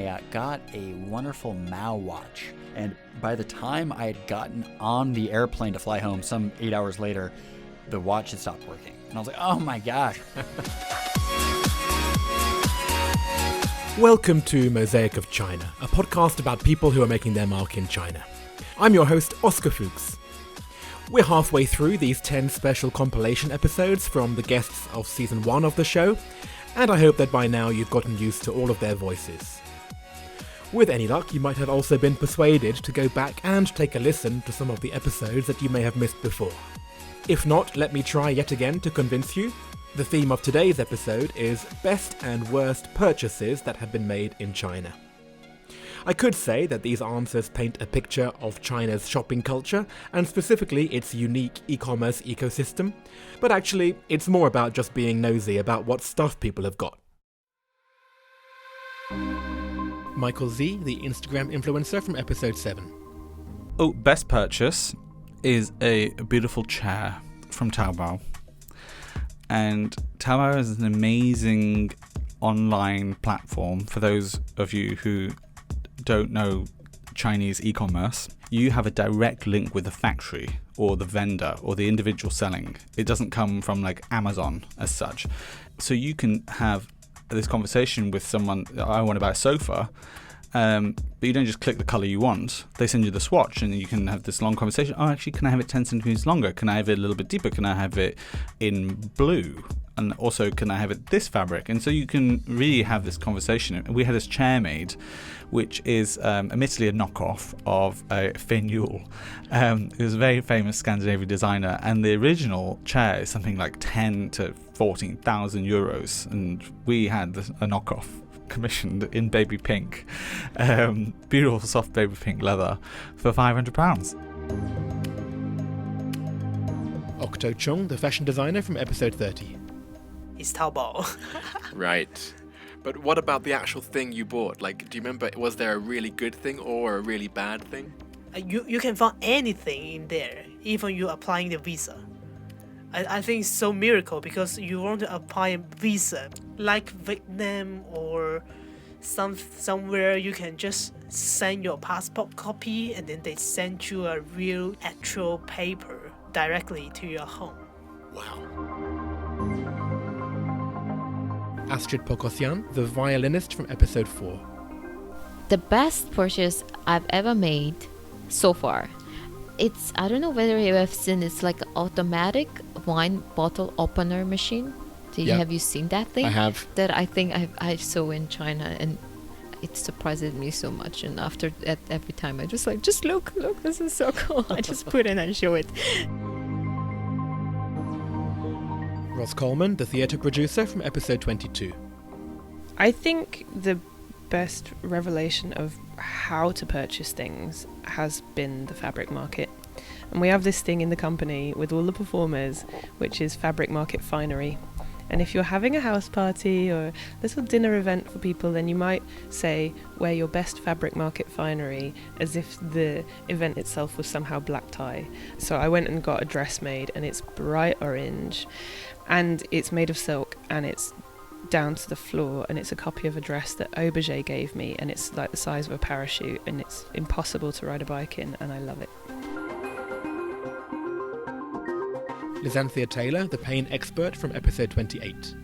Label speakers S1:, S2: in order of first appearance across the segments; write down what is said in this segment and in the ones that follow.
S1: I got a wonderful Mao watch. And by the time I had gotten on the airplane to fly home, some 8 hours later, the watch had stopped working. And I was like, oh my gosh.
S2: Welcome to Mosaic of China, a podcast about people who are making their mark in China. I'm your host, Oscar Fuchs. We're halfway through these 10 special compilation episodes from the guests of season 1 of the show, and I hope that by now you've gotten used to all of their voices. With any luck, you might have also been persuaded to go back and take a listen to some of the episodes that you may have missed before. If not, let me try yet again to convince you. The theme of today's episode is best and worst purchases that have been made in China. I could say that these answers paint a picture of China's shopping culture, and specifically its unique e-commerce ecosystem, but actually it's more about just being nosy about what stuff people have got. Michael Z, the Instagram influencer from episode 7.
S3: Oh, best purchase is a beautiful chair from Taobao. And Taobao is an amazing online platform for those of you who don't know Chinese e-commerce. You have a direct link with the factory or the vendor or the individual selling. It doesn't come from like Amazon as such. So you can have this conversation with someone, I want to buy a sofa, but you don't just click the color you want. They send you the swatch and you can have this long conversation. Oh, actually, can I have it 10 centimeters longer? Can I have it a little bit deeper? Can I have it in blue? And also, can I have it this fabric? And so you can really have this conversation. We had this chair made, which is admittedly a knockoff of a Finn Yule. It was a very famous Scandinavian designer, and the original chair is something like 10 to 14,000 euros, and we had a knockoff commissioned in baby pink, beautiful soft baby pink leather for £500.
S2: Octo Chung, the fashion designer from episode 30.
S4: It's Taobao.
S5: Right. But what about the actual thing you bought? Like, do you remember, was there a really good thing or a really bad thing?
S4: You can find anything in there, even you applying the visa. I think it's so miracle because you want to apply a visa like Vietnam or somewhere you can just send your passport copy and then they send you a real actual paper directly to your home.
S5: Wow.
S2: Astrid Pokosyan, the violinist from episode 4.
S6: The best purchase I've ever made so far. I don't know whether you have seen, it's like an automatic wine bottle opener machine. Have you seen that thing?
S2: I have.
S6: That I think I saw in China, and it surprised me so much. And after that, every time I just look, this is so cool. I just put it and show it.
S2: Ross Coleman, the theatre producer from episode 22.
S7: I think the best revelation of how to purchase things has been the fabric market. And we have this thing in the company with all the performers, which is fabric market finery. And if you're having a house party or a little dinner event for people, then you might say, wear your best fabric market finery, as if the event itself was somehow black tie. So I went and got a dress made, and it's bright orange, and it's made of silk, and it's down to the floor, and it's a copy of a dress that Auberger gave me, and it's like the size of a parachute, and it's impossible to ride a bike in, and I love it.
S2: Lizanthia Taylor, the pain expert from episode 28.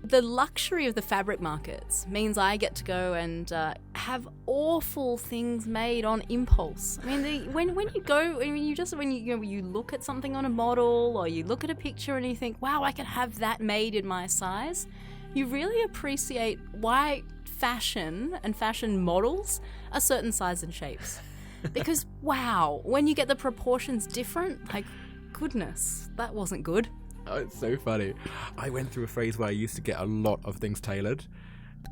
S8: The luxury of the fabric markets means I get to go and have awful things made on impulse. I mean, when you look at something on a model or you look at a picture and you think, wow, I could have that made in my size, you really appreciate why fashion and fashion models are certain sizes and shapes. Because, wow, when you get the proportions different, like, goodness, that wasn't good.
S5: Oh, it's so funny. I went through a phase where I used to get a lot of things tailored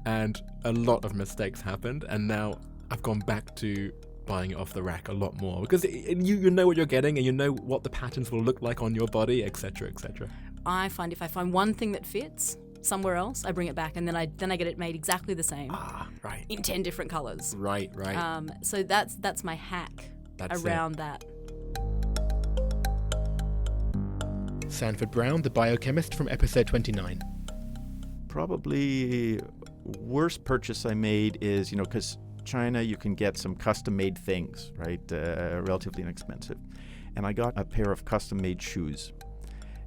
S5: and a lot of mistakes happened, and now I've gone back to buying it off the rack a lot more because you know what you're getting and you know what the patterns will look like on your body, etc., etc.
S8: I find if I find one thing that fits somewhere else, I bring it back and then I get it made exactly the same.
S5: Right.
S8: In 10 different colours.
S5: Right.
S8: So that's my hack around that.
S2: Sanford Brown, the biochemist from episode 29.
S9: probably worst purchase I made is, because China, you can get some custom-made things, right? Relatively inexpensive. And I got a pair of custom-made shoes.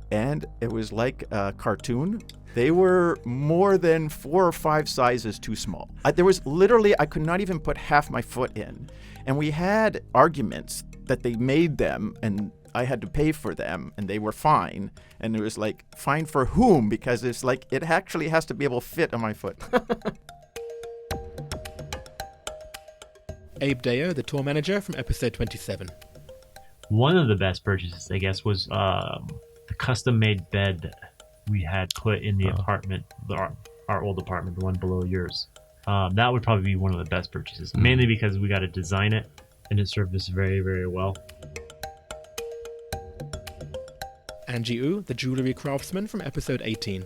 S9: And it was like a cartoon. They were more than 4 or 5 sizes too small. There was literally, I could not even put half my foot in. And we had arguments that they made them and I had to pay for them and they were fine. And it was like, fine for whom? Because it's like, it actually has to be able to fit on my foot.
S2: Abe Deo, the tour manager from episode 27.
S10: One of the best purchases, I guess, was the custom-made bed we had put in the apartment, our old apartment, the one below yours. That would probably be one of the best purchases, mainly because we got to design it, and it served us very, very well.
S2: Angie Wu, the jewelry craftsman from episode 18.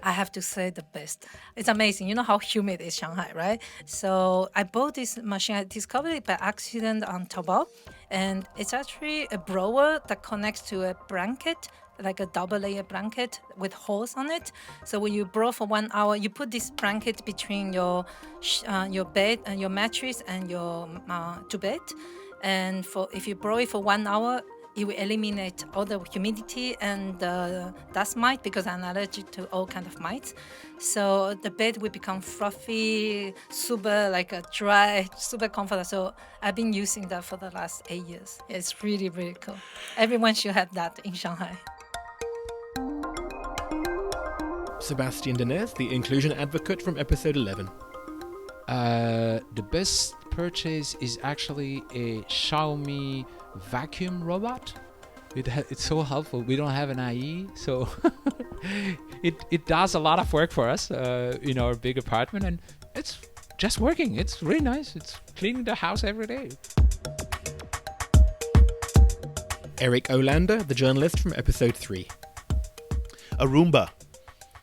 S11: I have to say the best. It's amazing. You know how humid is Shanghai, right? So I bought this machine. I discovered it by accident on Taobao. And it's actually a blower that connects to a blanket, like a double layer blanket with holes on it. So when you blow for 1 hour, you put this blanket between your bed and your mattress and your to bed. And if you blow it for 1 hour, it will eliminate all the humidity and dust mite, because I'm allergic to all kind of mites. So the bed will become fluffy, super dry, super comfortable. So I've been using that for the last 8 years. It's really, really cool. Everyone should have that in Shanghai.
S2: Sebastian Denez, the inclusion advocate from episode 11.
S12: The best purchase is actually a Xiaomi vacuum robot. It's so helpful. We don't have an IE, so it does a lot of work for us in our big apartment, and it's just working. It's really nice. It's cleaning the house every day.
S2: Eric Olander, the journalist from episode 3.
S13: A Roomba.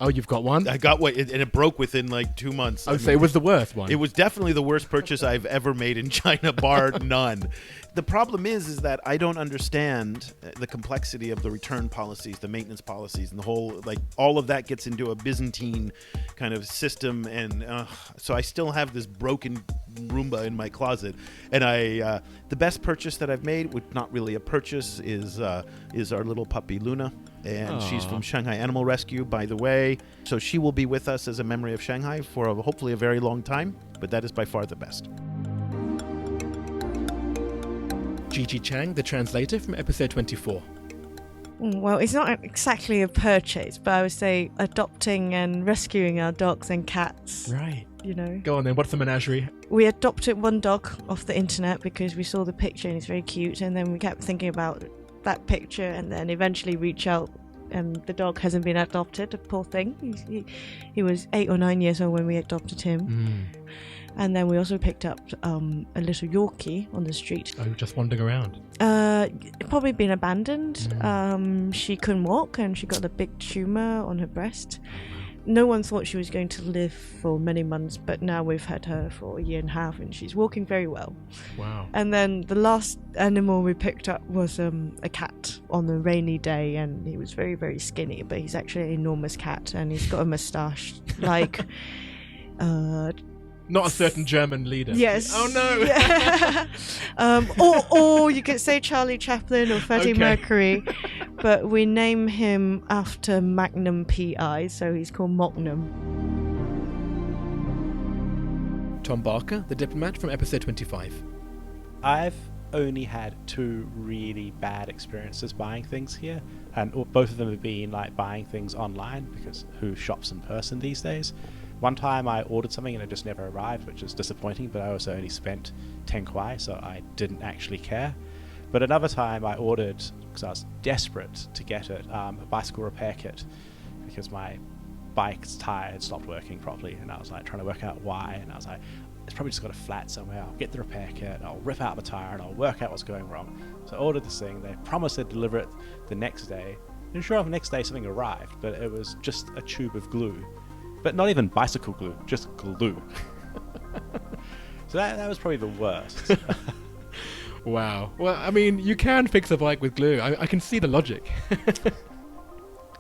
S2: Oh, you've got one?
S13: I got one, and it broke within 2 months.
S2: I would say it was the worst one.
S13: It was definitely the worst purchase I've ever made in China, bar none. The problem is that I don't understand the complexity of the return policies, the maintenance policies, and the whole, all of that gets into a Byzantine kind of system. And so I still have this broken Roomba in my closet. And the best purchase that I've made, which not really a purchase, is our little puppy Luna. And she's from Shanghai Animal Rescue, by the way. So she will be with us as a memory of Shanghai for hopefully a very long time. But that is by far the best.
S2: Gigi Chang, the translator from episode 24.
S14: Well, it's not exactly a purchase, but I would say adopting and rescuing our dogs and cats.
S2: Right.
S14: Go
S2: on then, what's the menagerie?
S14: We adopted one dog off the internet because we saw the picture and it's very cute, and then we kept thinking about that picture and then eventually reach out, and the dog hasn't been adopted, a poor thing. He was 8 or 9 years old when we adopted him. And then we also picked up a little Yorkie on the street.
S2: Oh, just wandering around?
S14: Probably been abandoned. She couldn't walk and she got a big tumour on her breast. No one thought she was going to live for many months, but now we've had her for 1.5 years and she's walking very well.
S2: Wow.
S14: And then the last animal we picked up was a cat on a rainy day, and he was very, very skinny, but he's actually an enormous cat and he's got a moustache
S2: not a certain German leader.
S14: Yes.
S2: Oh no.
S14: Yeah. Or you could say Charlie Chaplin or Freddie Mercury, but we name him after Magnum PI, so he's called Magnum.
S2: Tom Barker, the diplomat from episode 25.
S15: I've only had 2 really bad experiences buying things here, and both of them have been buying things online, because who shops in person these days? One time I ordered something and it just never arrived, which is disappointing, but I also only spent 10 kuai, so I didn't actually care. But another time I ordered, because I was desperate to get it, a bicycle repair kit, because my bike's tire had stopped working properly, and I was trying to work out why, and I was it's probably just got a flat somewhere. I'll get the repair kit, I'll rip out the tire, and I'll work out what's going wrong. So I ordered this thing, they promised they'd deliver it the next day, and sure enough, the next day something arrived, but it was just a tube of glue. But not even bicycle glue, just glue. So that was probably the worst.
S2: Wow. Well, I mean, you can fix a bike with glue. I can see the logic.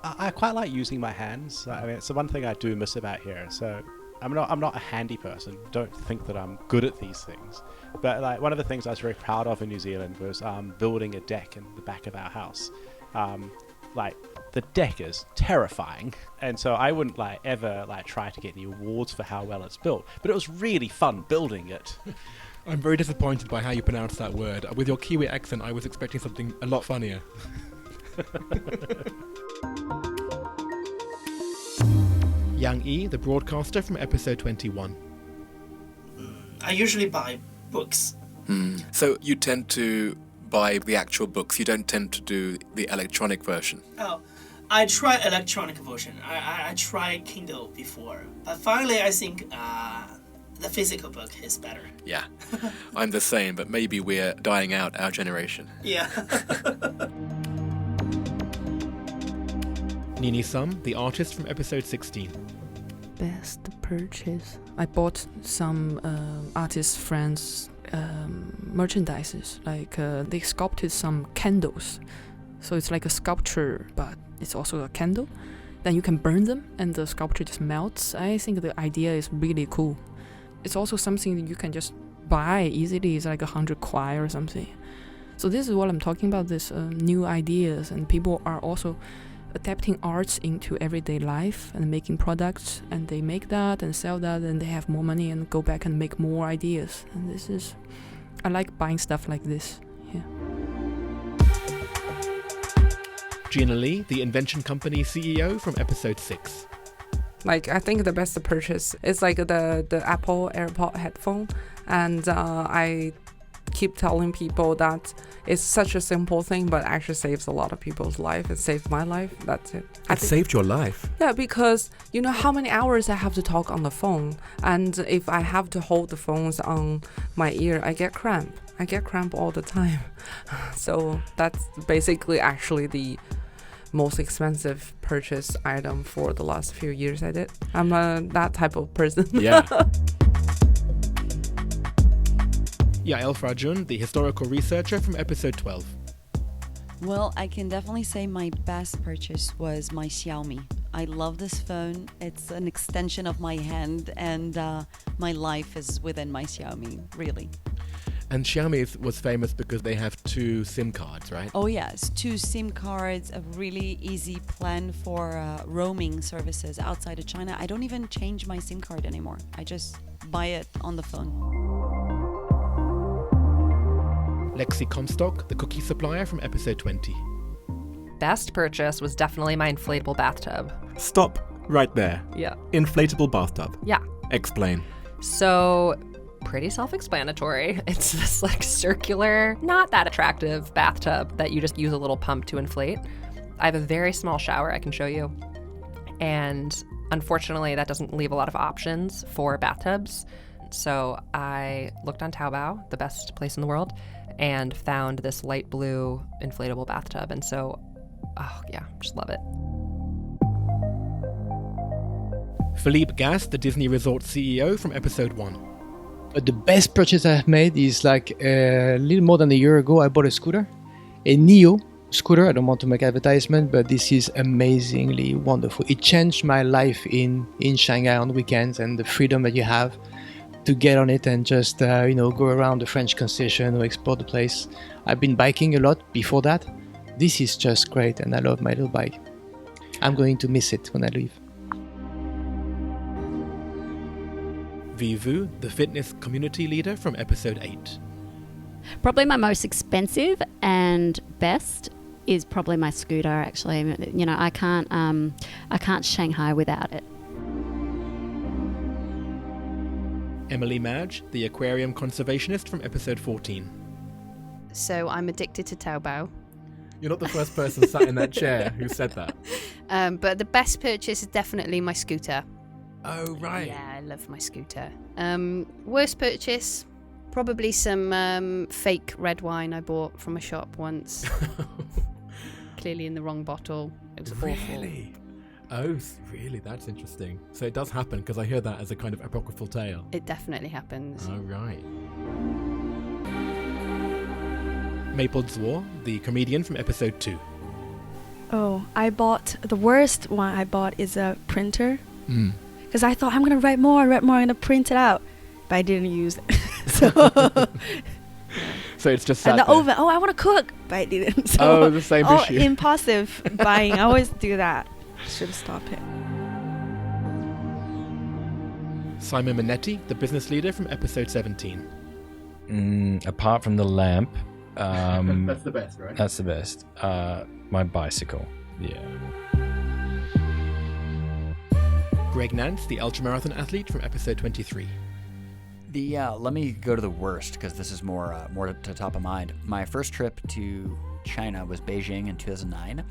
S15: I quite like using my hands. I mean, it's the one thing I do miss about here. So I'm not a handy person. Don't think that I'm good at these things. But like one of the things I was very proud of in New Zealand was building a deck in the back of our house. Like the deck is terrifying, and so I wouldn't like ever like try to get any awards for how well it's built. But it was really fun building it.
S5: I'm very disappointed by how you pronounce that word. With your Kiwi accent, I was expecting something a lot funnier. Yang Yi, the broadcaster from episode 21.
S16: I usually buy books.
S17: So you tend to buy the actual books, you don't tend to do the electronic version?
S16: Oh, I tried electronic version. I tried Kindle before. But finally, I think the physical book is better.
S17: Yeah, I'm the same, but maybe we're dying out, our generation.
S16: Yeah.
S5: Nini Sum, the artist from episode 16.
S18: Best purchase. I bought some artist friends' merchandises. Like they sculpted some candles. So it's like a sculpture, but it's also a candle. Then you can burn them and the sculpture just melts. I think the idea is really cool. It's also something that you can just buy easily. It's like 100 kwai or something. So this is what I'm talking about, this new ideas, and people are also adapting arts into everyday life and making products, and they make that and sell that, and they have more money and go back and make more ideas. And this is, I like buying stuff like this. Yeah.
S5: Gina Lee, the Invention Company CEO from episode 6.
S19: Like, I think the best purchase is like the Apple AirPod headphone, and I keep telling people that it's such a simple thing, but actually saves a lot of people's life. It saved my life. That's it.
S5: It saved your life?
S19: Yeah, because you know how many hours I have to talk on the phone, and if I have to hold the phones on my ear, I get cramp. I get cramp all the time. So that's basically actually the most expensive purchase item for the last few years I did. I'm that type of person.
S5: Yeah. Yael Frajun, the historical researcher from episode 12.
S20: Well, I can definitely say my best purchase was my Xiaomi. I love this phone. It's an extension of my hand, and my life is within my Xiaomi, really.
S5: And Xiaomi was famous because they have 2 SIM cards, right?
S20: Oh yes, 2 SIM cards, a really easy plan for roaming services outside of China. I don't even change my SIM card anymore. I just buy it on the phone.
S5: Lexi Comstock, the cookie supplier from episode 20.
S21: Best purchase was definitely my inflatable bathtub.
S22: Stop right there.
S21: Yeah.
S22: Inflatable bathtub.
S21: Yeah.
S22: Explain.
S21: So, pretty self-explanatory. It's this like circular, not that attractive bathtub that you just use a little pump to inflate. I have a very small shower I can show you. And unfortunately, that doesn't leave a lot of options for bathtubs. So I looked on Taobao, the best place in the world, and found this light blue inflatable bathtub. And so, oh yeah, just love it.
S5: Philippe Gas, the Disney Resort CEO from episode 1.
S23: The best purchase I've made is like a little more than a year ago. I bought a scooter, a Neo scooter. I don't want to make advertisement, but this is amazingly wonderful. It changed my life in Shanghai on weekends, and the freedom that you have to get on it and just go around the French concession or explore the place. I've been biking a lot before that. This is just great, and I love my little bike. I'm going to miss it when I leave.
S5: Vivu, the fitness community leader from episode 8.
S24: Probably my most expensive and best is probably my scooter, actually. You know, I can't Shanghai without it.
S5: Emily Madge, the aquarium conservationist from episode 14.
S25: So I'm addicted to Taobao.
S5: You're not the first person sat in that chair who said that.
S25: But the best purchase is definitely my scooter.
S5: Oh, right.
S25: Yeah, I love my scooter. Worst purchase, probably some fake red wine I bought from a shop once. Clearly in the wrong bottle. It was
S5: Really? Oh, really? That's interesting. So it does happen, because I hear that as a kind of apocryphal tale.
S25: awful. It definitely happens.
S5: Oh, right. Maple Zwar, the comedian from episode 2.
S18: Oh, the worst one I bought is a printer.
S2: Mm.
S18: Because I thought I'm going to write more, I'm going to print it out. But I didn't use it.
S2: So it's just sat
S18: and the
S2: there.
S18: oven, I want to cook, but I didn't. So,
S2: Oh, the same issue.
S18: Impulsive buying, I always do that. Should stop it.
S2: Simon Minetti, the business leader from episode 17.
S1: Apart from the lamp,
S2: That's the best, right?
S1: That's the best. My bicycle. Yeah.
S2: Greg Nance, the ultramarathon athlete from episode 23.
S3: Let me go to the worst because this is more to top of mind. My first trip to China was Beijing in 2009,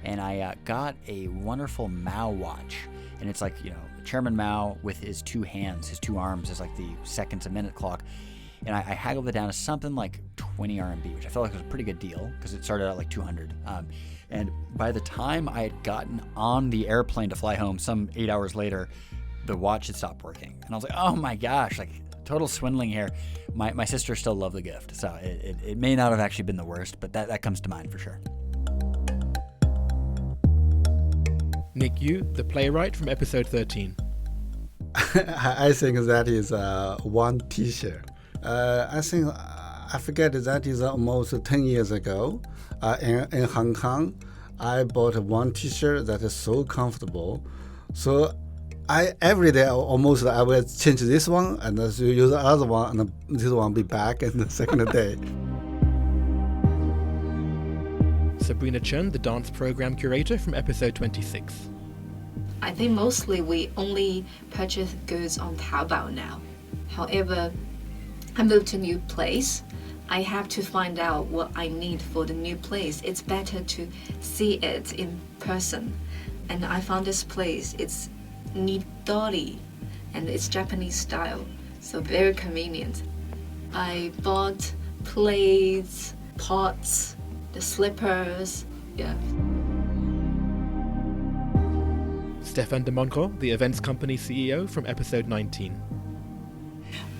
S3: and I got a wonderful Mao watch, and it's like Chairman Mao with his two hands, his two arms is like the seconds a minute clock, and I haggled it down to something like 20 RMB, which I felt like was a pretty good deal because it started out like 200. And by the time I had gotten on the airplane to fly home, some 8 hours later, the watch had stopped working, and I was like, oh my gosh, like. Total swindling here. My sister still loved the gift, so it may not have actually been the worst, but that comes to mind for sure.
S2: Nick Yu, the playwright from episode 13.
S4: I think that is one T-shirt. I think I forget that is almost 10 years ago. In Hong Kong, I bought one T-shirt that is so comfortable. So every day almost I will change this one and use the other one, and this one be back in the second day.
S2: Sabrina Chen, the dance program curator from episode 26.
S6: I think mostly we only purchase goods on Taobao now. However, I moved to a new place. I have to find out what I need for the new place. It's better to see it in person. And I found this place. It's Nidori, and it's Japanese style, so very convenient. I bought plates, pots, the slippers, yeah.
S2: Stefan de Monco, the events company CEO from episode 19.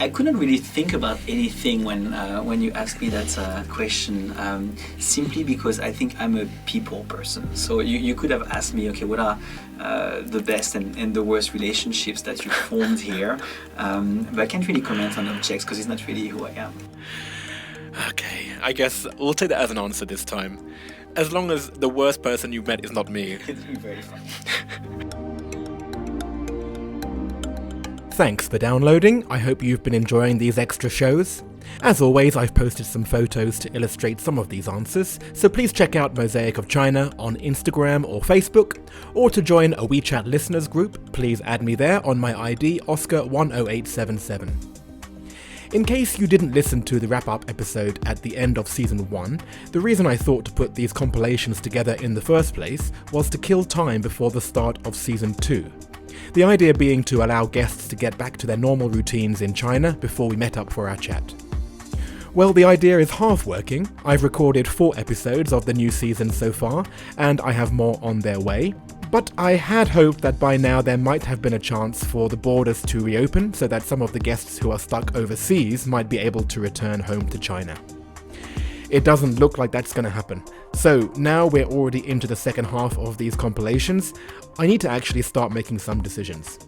S7: I couldn't really think about anything when you asked me that question, simply because I think I'm a people person. So you could have asked me, okay, what are the best and the worst relationships that you formed here? But I can't really comment on objects because it's not really who I am.
S2: Okay, I guess we'll take that as an answer this time. As long as the worst person you've met is not me.
S7: It's been very fun.
S2: Thanks for downloading. I hope you've been enjoying these extra shows. As always, I've posted some photos to illustrate some of these answers, so please check out Mosaic of China on Instagram or Facebook, or to join a WeChat listeners group, please add me there on my ID Oscar10877. In case you didn't listen to the wrap-up episode at the end of Season 1, the reason I thought to put these compilations together in the first place was to kill time before the start of Season 2. The idea being to allow guests to get back to their normal routines in China before we met up for our chat. Well, the idea is half working. I've recorded 4 episodes of the new season so far, and I have more on their way. But I had hoped that by now there might have been a chance for the borders to reopen so that some of the guests who are stuck overseas might be able to return home to China. It doesn't look like that's going to happen. So now we're already into the second half of these compilations, I need to actually start making some decisions.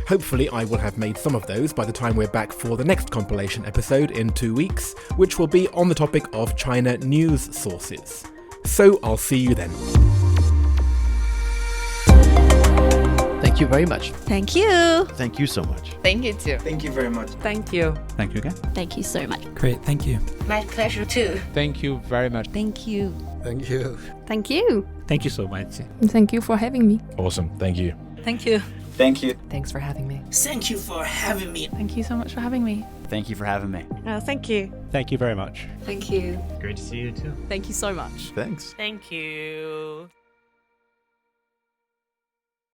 S2: Hopefully I will have made some of those by the time we're back for the next compilation episode in 2 weeks, which will be on the topic of China news sources. So I'll see you then.
S23: Thank you very much.
S18: Thank you.
S13: Thank you so much.
S19: Thank you too.
S7: Thank you very much.
S19: Thank you.
S26: Thank you again.
S24: Thank you so much.
S26: Great, thank you.
S6: My pleasure too.
S23: Thank you very much.
S6: Thank you.
S4: Thank you.
S25: Thank you.
S26: Thank you so much.
S18: Thank you for having me.
S1: Awesome. Thank you.
S11: Thank you.
S7: Thank you.
S21: Thanks for having me.
S16: Thank you for having me.
S18: Thank you so much for having me.
S3: Thank you for having me.
S14: Thank you.
S15: Thank you very much.
S6: Thank you.
S10: Great to see you too.
S8: Thank you so much.
S9: Thanks.
S27: Thank you.